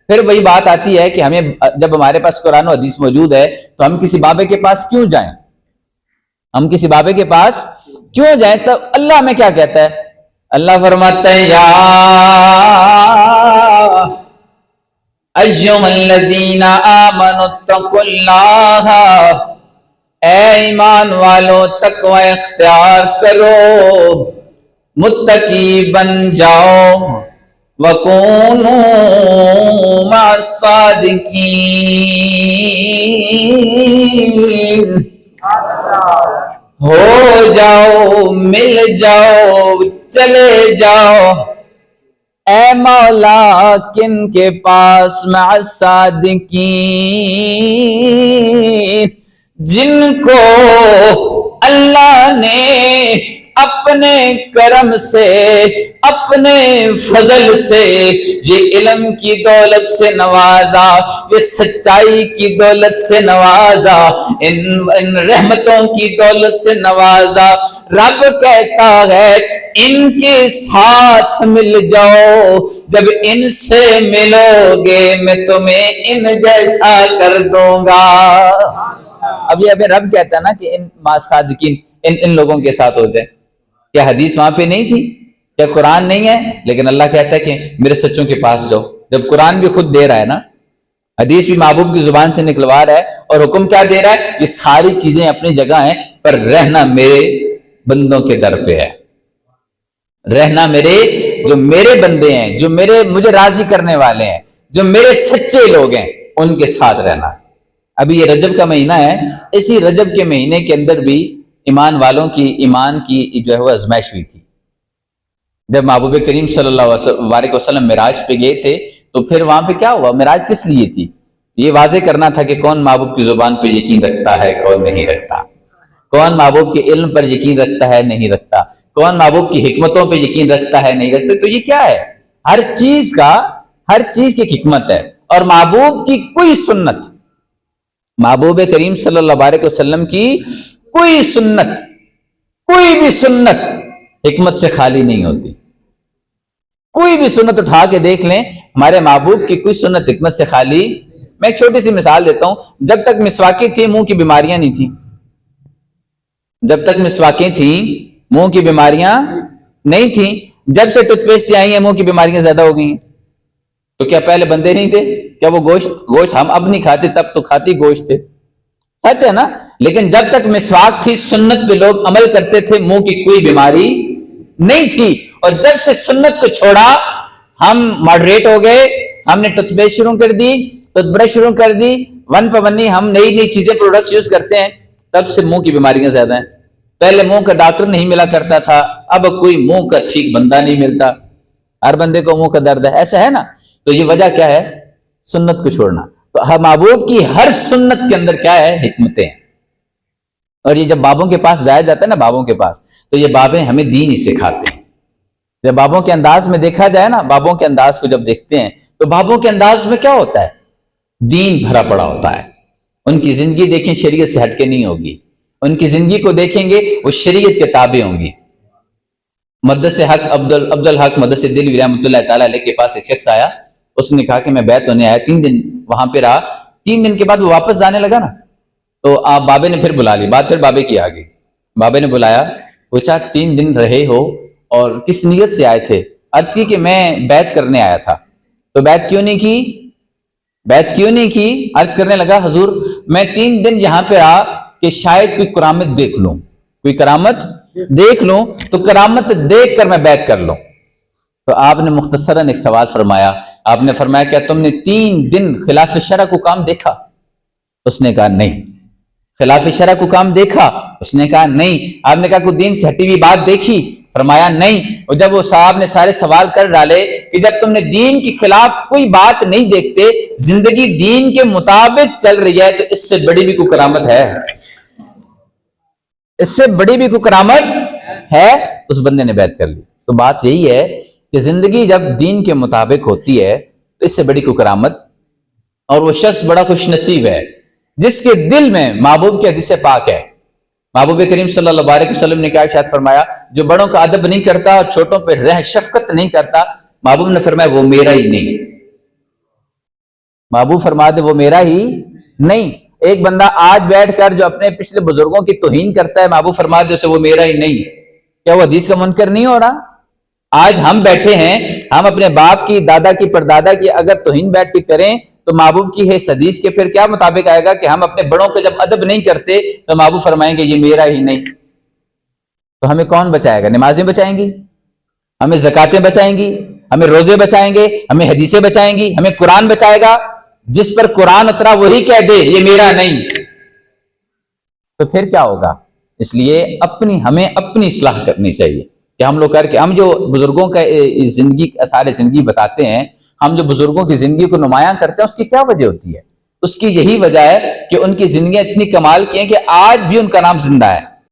پھر وہی بات آتی ہے کہ ہمیں جب ہمارے پاس قرآن و حدیث موجود ہے تو ہم کسی بابے کے پاس کیوں جائیں؟ ہم کسی بابے کے پاس کیوں جائیں؟ تو اللہ ہمیں کیا کہتا ہے؟ اللہ فرماتا ہے یا ایھا الذین آمنوا اتقوا اللہ، اے ایمان والو تقوی اختیار کرو، متقی بن جاؤ، وَكُونُوا مَعَ الصَّادِقِينَ، ہو جاؤ، مل جاؤ، چلے جاؤ اے مولا کن کے پاس؟ مع الصادقین، جن کو اللہ نے اپنے کرم سے، اپنے فضل سے، یہ علم کی دولت سے نوازا، یہ سچائی کی دولت سے نوازا، ان رحمتوں کی دولت سے نوازا۔ رب کہتا ہے ان کے ساتھ مل جاؤ، جب ان سے ملو گے میں تمہیں ان جیسا کر دوں گا۔ اب یہ رب کہتا ہے نا کہ ان صادقین، ان لوگوں کے ساتھ ہو جائے۔ کیا حدیث وہاں پہ نہیں تھی؟ کیا قرآن نہیں ہے؟ لیکن اللہ کہتا ہے کہ میرے سچوں کے پاس جاؤ۔ جب قرآن بھی خود دے رہا ہے نا، حدیث بھی محبوب کی زبان سے نکلوا رہا ہے، اور حکم کیا دے رہا ہے؟ یہ ساری چیزیں اپنی جگہ ہیں، پر رہنا میرے بندوں کے در پہ ہے۔ رہنا میرے جو میرے بندے ہیں، جو مجھے راضی کرنے والے ہیں، جو میرے سچے لوگ ہیں، ان کے ساتھ رہنا۔ ابھی یہ رجب کا مہینہ ہے، اسی رجب کے مہینے کے اندر بھی ایمان والوں کی ایمان کی جو ہے وہ آزمائش ہوئی تھی۔ جب محبوب کریم صلی اللہ علیہ وسلم معراج پہ گئے تھے تو پھر وہاں پہ کیا ہوا؟ معراج کس لیے تھی؟ یہ واضح کرنا تھا کہ کون محبوب کی زبان پہ یقین رکھتا ہے، کون نہیں رکھتا، کون محبوب کے علم پر یقین رکھتا ہے، نہیں رکھتا، کون محبوب کی حکمتوں پہ یقین رکھتا ہے، نہیں رکھتا۔ تو یہ کیا ہے؟ ہر چیز کی حکمت ہے، اور محبوب کی کوئی سنت، محبوب کریم صلی اللہ علیہ وسلم کی کوئی سنت، کوئی بھی سنت حکمت سے خالی نہیں ہوتی۔ کوئی بھی سنت اٹھا کے دیکھ لیں، ہمارے محبوب کی کوئی سنت حکمت سے خالی۔ میں ایک چھوٹی سی مثال دیتا ہوں، جب تک مسواکیں تھیں منہ کی بیماریاں نہیں تھیں، جب تک مسواکیں تھیں منہ کی بیماریاں نہیں تھیں، جب سے ٹوتھ پیسٹ آئی ہیں منہ کی بیماریاں زیادہ ہو گئی ہیں۔ تو کیا پہلے بندے نہیں تھے؟ کیا وہ گوشت ہم اب نہیں کھاتے، تب تو کھاتے گوشت تھے، سچ ہے نا؟ لیکن جب تک مسواک تھی، سنت پہ لوگ عمل کرتے تھے، منہ کی کوئی بیماری نہیں تھی۔ اور جب سے سنت کو چھوڑا، ہم ماڈریٹ ہو گئے، ہم نے ٹوتھ پیسٹ شروع کر دی، ٹوتھ برش شروع کر دی، ون پہ ونی ہم نئی چیزیں پروڈکٹس یوز کرتے ہیں، تب سے منہ کی بیماریاں زیادہ ہیں۔ پہلے منہ کا ڈاکٹر نہیں ملا کرتا تھا، اب کوئی منہ کا ٹھیک بندہ نہیں ملتا، ہر بندے کو منہ کا درد ہے، ایسا ہے نا؟ تو یہ وجہ کیا ہے؟ سنت کو چھوڑنا۔ تو محبوب کی ہر سنت کے اندر کیا ہے؟ حکمتیں ہیں۔ اور یہ جب بابوں کے پاس جایا جاتا ہے نا، بابوں کے پاس، تو یہ بابیں ہمیں دین ہی سکھاتے ہیں۔ جب بابوں کے انداز میں دیکھا جائے نا، بابوں کے انداز کو جب دیکھتے ہیں تو بابوں کے انداز میں کیا ہوتا ہے؟ دین بھرا پڑا ہوتا ہے۔ ان کی زندگی دیکھیں، شریعت سے ہٹ کے نہیں ہوگی، ان کی زندگی کو دیکھیں گے وہ شریعت کے تابع ہوں گی۔ مقدس حق عبد الحق مقدس دل رحمۃ اللہ تعالیٰ علیہ کے پاس ایک شخص آیا، اس نے کہا کہ میں بیعت ہونے آیا، 3 دن وہاں پہ رہا، 3 دن کے بعد وہ واپس جانے لگا نا، تو آپ بابے نے پھر بلا لی، بات پھر بابے کی آ گئی۔ بابے نے بلایا، پوچھا 3 دن رہے ہو اور کس نیت سے آئے تھے؟ عرض کی کہ میں بیعت کرنے آیا تھا۔ تو بیعت کیوں نہیں کی؟ عرض کرنے لگا حضور میں 3 دن یہاں پہ رہا کہ شاید کوئی کرامت دیکھ لوں، تو کرامت دیکھ کر میں بیعت کر لوں۔ تو آپ نے مختصراً ایک سوال فرمایا، آپ نے فرمایا کیا تم نے 3 دن خلاف شرع کو کام دیکھا؟ اس نے کہا نہیں۔ خلاف شرع کو کام دیکھا؟ اس نے کہا نہیں۔ آپ نے کہا کوئی دین سے ہٹی ہوئی بات دیکھی؟ فرمایا نہیں۔ اور جب وہ صاحب نے سارے سوال کر ڈالے کہ جب تم نے دین کے خلاف کوئی بات نہیں دیکھتے، زندگی دین کے مطابق چل رہی ہے، تو اس سے بڑی بھی کوئی کرامت ہے؟ اس سے بڑی بھی کوئی کرامت ہے؟ اس بندے نے بیعت کر لی۔ تو بات یہی ہے کہ زندگی جب دین کے مطابق ہوتی ہے تو اس سے بڑی کوئی کرامت، اور وہ شخص بڑا خوش نصیب ہے جس کے دل میں محبوب کی حدیث پاک ہے۔ محبوب کریم صلی اللہ علیہ وسلم نے کیا ارشاد فرمایا؟ جو بڑوں کا ادب نہیں کرتا اور چھوٹوں پہ رحم شفقت نہیں کرتا، محبوب نے فرمایا وہ میرا ہی نہیں۔ محبوب فرما دے وہ میرا ہی نہیں. ایک بندہ آج بیٹھ کر جو اپنے پچھلے بزرگوں کی توہین کرتا ہے، محبوب فرما دے اسے وہ میرا ہی نہیں. کیا وہ حدیث کا منکر نہیں ہو رہا؟ آج ہم بیٹھے ہیں، ہم اپنے باپ کی، دادا کی، پردادا کی اگر توہین بیٹھ کے کریں تو محبوب کی ہے حدیث کے پھر کیا مطابق آئے گا کہ ہم اپنے بڑوں کو جب ادب نہیں کرتے تو محبوب فرمائیں گے یہ میرا ہی نہیں. تو ہمیں کون بچائے گا؟ نمازیں بچائیں گی، ہمیں زکاتیں بچائیں گی، ہمیں روزے بچائیں گے، ہمیں حدیثیں بچائیں گی، ہمیں قرآن بچائے گا؟ جس پر قرآن اترا وہی کہہ دے یہ میرا نہیں، تو پھر کیا ہوگا؟ اس لیے ہمیں اپنی اصلاح کرنی چاہیے کہ ہم لوگ کر کے، ہم جو بزرگوں کا زندگی سارے زندگی بتاتے ہیں، ہم جو بزرگوں کی زندگی کو نمایاں کرتے ہیں، اس کی کیا وجہ ہوتی ہے؟ اس کی یہی وجہ ہے کہ ان کی زندگیاں اتنی کمال کی ہیں کہ آج بھی ان کا نام زندہ ہے.